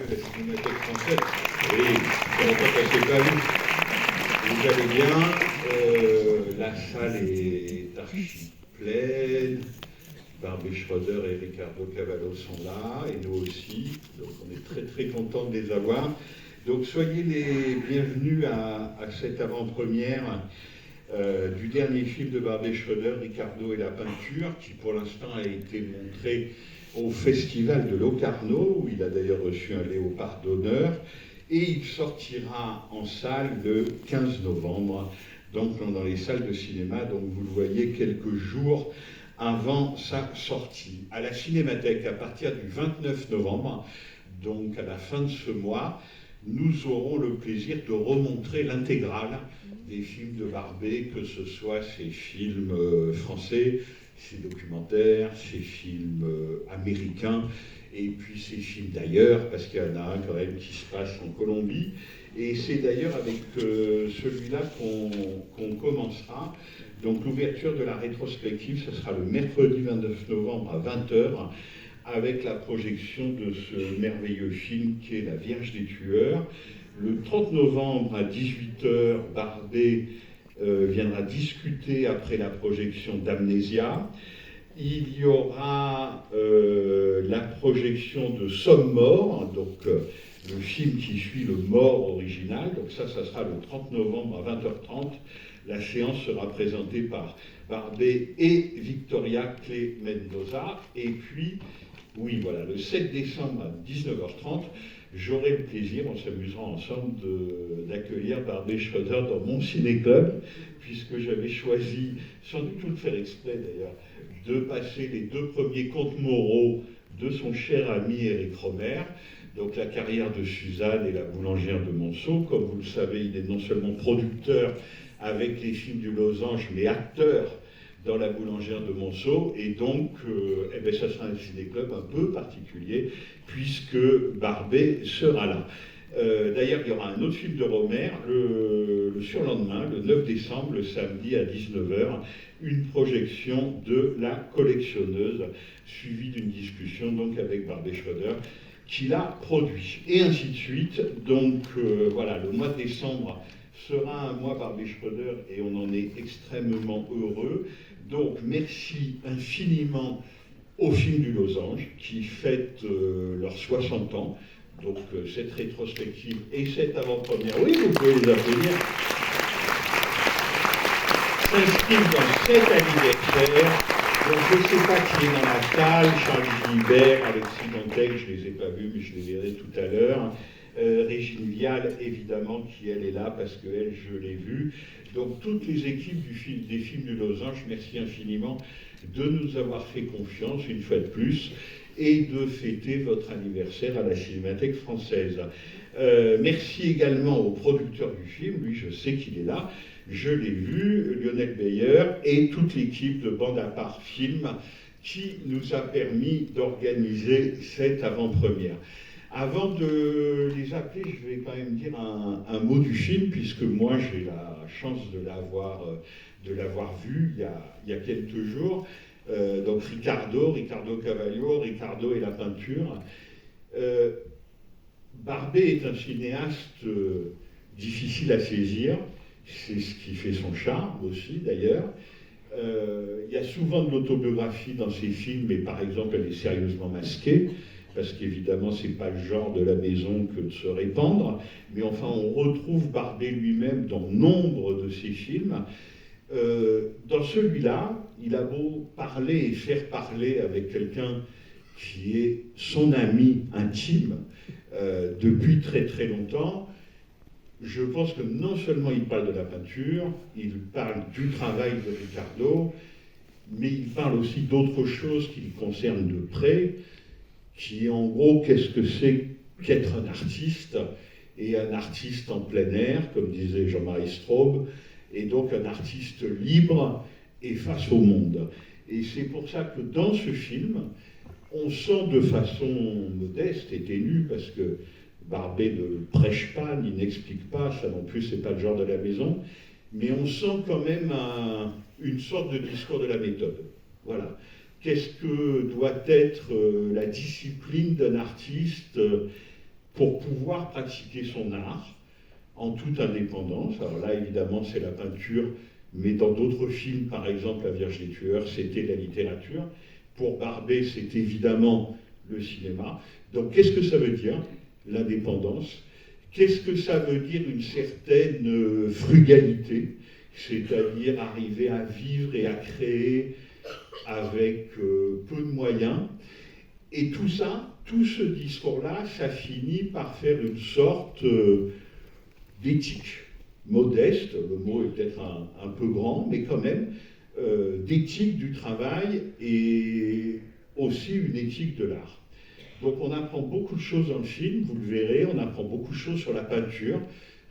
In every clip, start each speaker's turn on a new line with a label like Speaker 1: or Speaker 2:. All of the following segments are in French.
Speaker 1: la Cinémathèque française. Oui, ça ne passait pas vite. Vous allez bien, la salle est archi pleine. Barbé Schroeder et Ricardo Cavallo sont là, et nous aussi. Donc on est très très contents de les avoir. Donc soyez les bienvenus à cette avant-première du dernier film de Barbé Schroeder, Ricardo et la peinture, qui pour l'instant a été montré au Festival de Locarno, où il a d'ailleurs reçu un léopard d'honneur, et il sortira en salle le 15 novembre, donc dans les salles de cinéma, donc vous le voyez quelques jours avant sa sortie. À la Cinémathèque, à partir du 29 novembre, donc à la fin de ce mois, nous aurons le plaisir de remontrer l'intégrale des films de Barbé, que ce soit ses films français, ses documentaires, ses films américains, et puis ses films d'ailleurs, parce qu'il y en a un quand même qui se passe en Colombie. Et c'est d'ailleurs avec celui-là qu'on commencera. Donc l'ouverture de la rétrospective, ce sera le mercredi 29 novembre à 20h, avec la projection de ce merveilleux film qui est La Vierge des Tueurs. Le 30 novembre à 18h, Barbé viendra discuter après la projection d'Amnésia. Il y aura la projection de Somme Mort, donc le film qui suit le Mort original. Donc ça sera le 30 novembre à 20h30. La séance sera présentée par Barbé et Victoria Clé Mendoza. Et puis, oui, voilà, le 7 décembre à 19h30, j'aurai le plaisir, on s'amusera ensemble, d'accueillir Barbé Schroeder dans mon ciné-club, puisque j'avais choisi, sans du tout le faire exprès d'ailleurs, de passer les deux premiers contes moraux de son cher ami Éric Rohmer, donc La carrière de Suzanne et La boulangère de Monceau. Comme vous le savez, il est non seulement producteur avec les films du Losange, mais acteur dans La boulangère de Monceau, et donc ça sera un ciné-club un peu particulier, puisque Barbé sera là. D'ailleurs, il y aura un autre film de Rohmer, le surlendemain, le 9 décembre, le samedi à 19h, une projection de La collectionneuse, suivie d'une discussion donc avec Barbé Schroeder, qui l'a produit, et ainsi de suite. Donc voilà, le mois de décembre sera un mois Barbé Schroeder, et on en est extrêmement heureux. Donc merci infiniment aux films du Losange, qui fêtent leurs 60 ans. Donc cette rétrospective et cette avant-première, oui, vous pouvez les applaudir, s'inscrivent dans cet anniversaire. Donc je ne sais pas qui est dans la salle, Charles Gilbert, Alexis Dantec, je ne les ai pas vus, mais je les verrai tout à l'heure. Régine Vial, évidemment, qui elle est là, parce qu'elle, je l'ai vue. Donc toutes les équipes des films du Losange, merci infiniment de nous avoir fait confiance, une fois de plus, et de fêter votre anniversaire à la Cinémathèque française. Merci également au producteur du film, lui je sais qu'il est là, je l'ai vu, Lionel Beyer, et toute l'équipe de Bande à part Film, qui nous a permis d'organiser cette avant-première. Avant de les appeler, je vais quand même dire un mot du film, puisque moi j'ai la chance de l'avoir vu il y a quelques jours. Donc Ricardo Cavallo, Ricardo et la peinture. Barbé est un cinéaste difficile à saisir, c'est ce qui fait son charme aussi d'ailleurs. Il y a souvent de l'autobiographie dans ses films, mais par exemple elle est sérieusement masquée, parce qu'évidemment c'est pas le genre de la maison que de se répandre, mais enfin on retrouve Barbé lui-même dans nombre de ses films. Dans celui-là, il a beau parler et faire parler avec quelqu'un qui est son ami intime depuis très très longtemps. Je pense que non seulement il parle de la peinture, il parle du travail de Ricardo, mais il parle aussi d'autres choses qui le concernent de près, qui est en gros qu'est-ce que c'est qu'être un artiste, et un artiste en plein air, comme disait Jean-Marie Straub, et donc un artiste libre et face au monde. Et c'est pour ça que dans ce film, on sent de façon modeste et ténue, parce que Barbé ne prêche pas, ni n'explique pas, ça non plus c'est pas le genre de la maison, mais on sent quand même une sorte de discours de la méthode. Voilà. Qu'est-ce que doit être la discipline d'un artiste pour pouvoir pratiquer son art en toute indépendance. Alors là, évidemment, c'est la peinture, mais dans d'autres films, par exemple La Vierge des Tueurs, c'était la littérature. Pour Barbey, c'est évidemment le cinéma. Donc qu'est-ce que ça veut dire, l'indépendance? Qu'est-ce que ça veut dire une certaine frugalité, c'est-à-dire arriver à vivre et à créer avec peu de moyens? Et tout ça, tout ce discours-là, ça finit par faire une sorte d'éthique modeste, le mot est peut-être un peu grand, mais quand même, d'éthique du travail et aussi une éthique de l'art. Donc on apprend beaucoup de choses dans le film, vous le verrez, on apprend beaucoup de choses sur la peinture.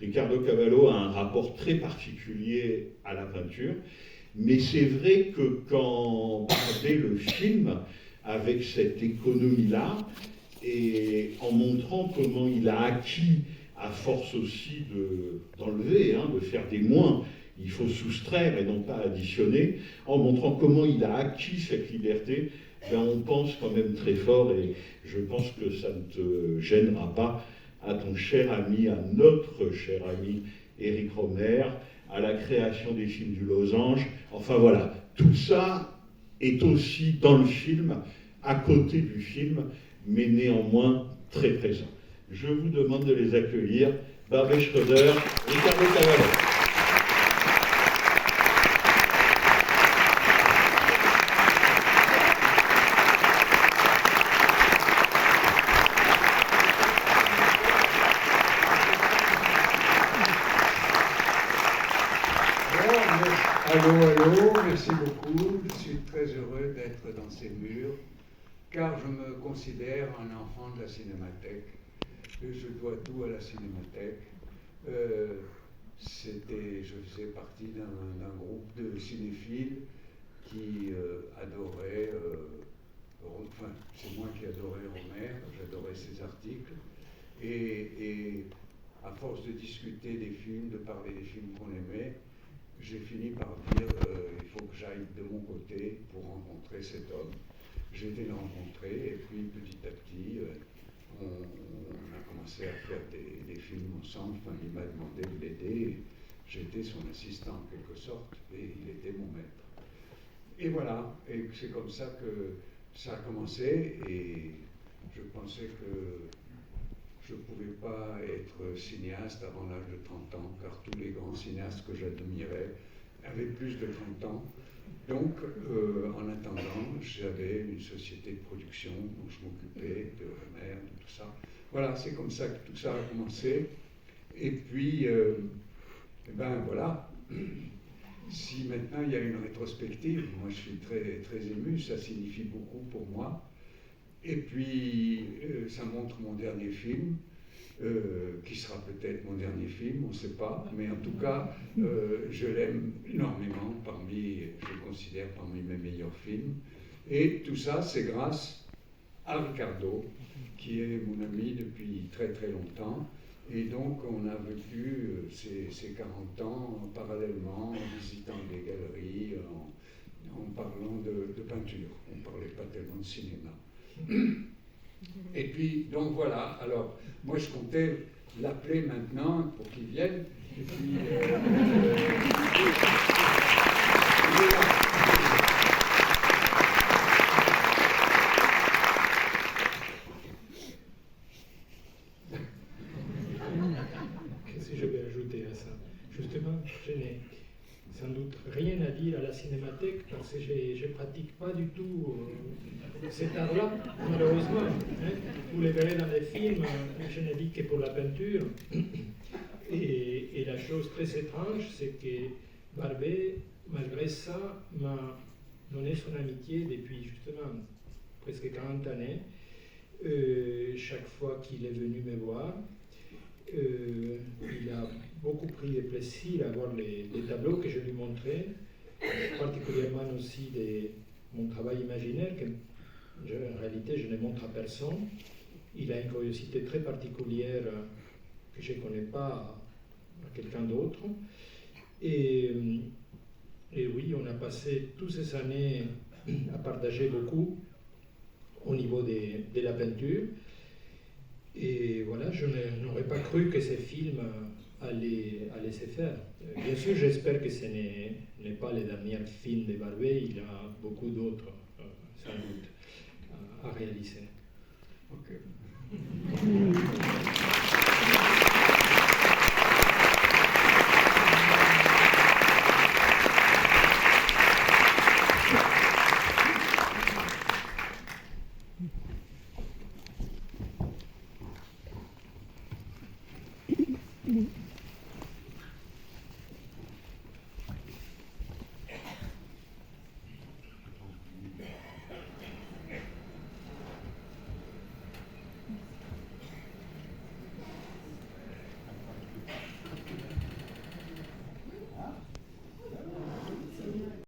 Speaker 1: Ricardo Cavallo a un rapport très particulier à la peinture, mais c'est vrai que quand Barbey le film, avec cette économie-là, et en montrant comment il a acquis, à force aussi d'enlever, de faire des moins, il faut soustraire et non pas additionner, en montrant comment il a acquis cette liberté, ben on pense quand même très fort, et je pense que ça ne te gênera pas, à ton cher ami, à notre cher ami Éric Rohmer, à la création des films du Losange. Enfin voilà, tout ça est aussi dans le film, à côté du film, mais néanmoins très présent. Je vous demande de les accueillir. Barbey Schroeder, Ricardo Cavallo.
Speaker 2: Allô, merci beaucoup. Je suis très heureux d'être dans ces murs, car je me considère un enfant de la Cinémathèque. Je dois tout à la Cinémathèque. Je faisais partie d'un groupe de cinéphiles qui adoraient, enfin, c'est moi qui adorais Rohmer, j'adorais ses articles, et à force de discuter des films, de parler des films qu'on aimait, j'ai fini par dire il faut que j'aille de mon côté pour rencontrer cet homme. J'ai été le rencontrer, et puis petit à petit, on a commencé à faire des films ensemble. Enfin, il m'a demandé de l'aider. J'étais son assistant en quelque sorte, et il était mon maître. Et voilà, et c'est comme ça que ça a commencé, et je pensais que je ne pouvais pas être cinéaste avant l'âge de 30 ans, car tous les grands cinéastes que j'admirais avaient plus de 30 ans. Donc, en attendant, j'avais une société de production dont je m'occupais de Rohmer, de tout ça. Voilà, c'est comme ça que tout ça a commencé. Et puis, ben voilà, si maintenant il y a une rétrospective, moi je suis très, très ému, ça signifie beaucoup pour moi. Et puis, ça montre mon dernier film, qui sera peut-être mon dernier film, on ne sait pas, mais en tout cas, je l'aime énormément, je le considère parmi mes meilleurs films. Et tout ça, c'est grâce à Ricardo, qui est mon ami depuis très très longtemps. Et donc, on a vécu ces 40 ans parallèlement, en visitant des galeries, en parlant de peinture. On ne parlait pas tellement de cinéma. Et puis, donc voilà, alors, moi je comptais l'appeler maintenant pour qu'il vienne, et puis...
Speaker 3: Qu'est-ce que je vais ajouter à ça? Justement, je n'ai sans doute rien à dire à la Cinémathèque, parce que je ne pratique pas du tout cet art-là, malheureusement. Vous le verrez dans les films, je n'ai dit que pour la peinture. Et la chose très étrange, c'est que Barbey, malgré ça, m'a donné son amitié depuis justement presque 40 années. Chaque fois qu'il est venu me voir, il a beaucoup pris de plaisir à voir les tableaux que je lui montrais, particulièrement aussi mon travail imaginaire, que en réalité je ne montre à personne. Il a une curiosité très particulière que je ne connais pas à quelqu'un d'autre. Et oui, on a passé toutes ces années à partager beaucoup au niveau de la peinture. Et voilà, je n'aurais pas cru que ces films allaient se faire. Bien sûr, j'espère que ce n'est pas le dernier film de Barbet, il y a beaucoup d'autres, sans doute, à réaliser.
Speaker 2: Ok.